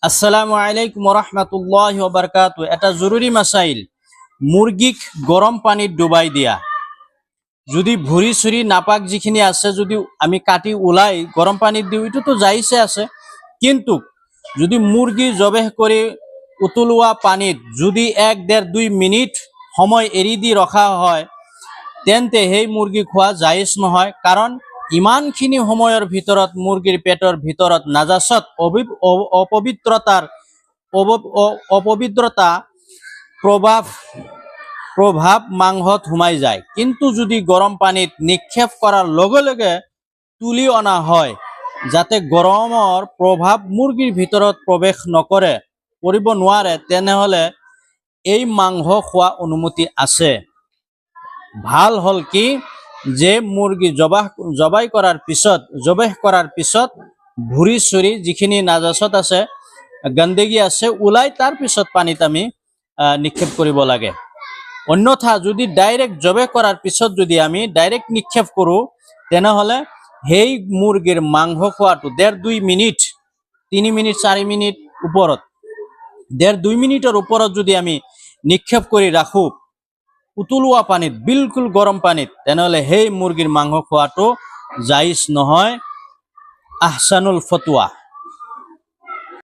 আসসালামু আলাইকুম ৰহমতুল্লাহ বাৰকাত। এটা জৰুৰি মাসাইল। মুৰগিক গৰম পানীত ডুবাই দিয়া যদি ভুৰি চুৰি নাপাক যিখিনি আছে যদি আমি কাটি ওলাই গরম পানীত দিওঁ, এইটো তো জাইছে আছে। কিন্তু যদি মুরগি জবেহ করে উতলোৱা পানীত যদি 1-1.5-2 মিনিট সময় এৰি দি ৰখা হয়, তেন্তে সেই মুৰগি খোৱা জায়েজ নহয়। কাৰণ ইমানখিনি সময়ৰ ভিতৰত মুৰগিৰ পেটৰ ভিতৰত নাজাসত অপবিত্ৰতা প্ৰভাব মাংসত সোমাই যায়। কিন্তু যদি গৰম পানীত নিক্ষেপ কৰাৰ লগে লগে তুলি অনা হয়, যাতে গৰমৰ প্ৰভাব মুৰগিৰ ভিতৰত প্ৰবেশ নকৰে কৰিব নোৱাৰে, তেনেহলে এই মাংস খোৱা অনুমতি আছে। ভাল হল কি যে মুৰগি জবাই কৰাৰ পিছত ভুৰি চুৰি যিখিনি নাজাসত আছে, গন্দগী আছে, ওলাই তাৰ পিছত পানীত আমি নিক্ষেপ কৰিব লাগে। অন্যথা যদি ডাইৰেক্ট জবে কৰাৰ পিছত যদি আমি ডাইৰেক্ট নিক্ষেপ কৰো, তেনেহলে সেই মুৰগিৰ মাংস খোৱাটো 1.5-2 মিনিট, 3 মিনিট 4 মিনিট উপৰত 1.5-2 মিনিটেৰ উপৰত যদি আমি নিক্ষেপ কৰে ৰাখো উতলোৱা পানীত, বিলকুল গৰম পানীত, তেনেহলে সেই মুৰগিৰ মাংস খোৱাটো জায়েজ নহয়। আহসানুল ফতোয়া।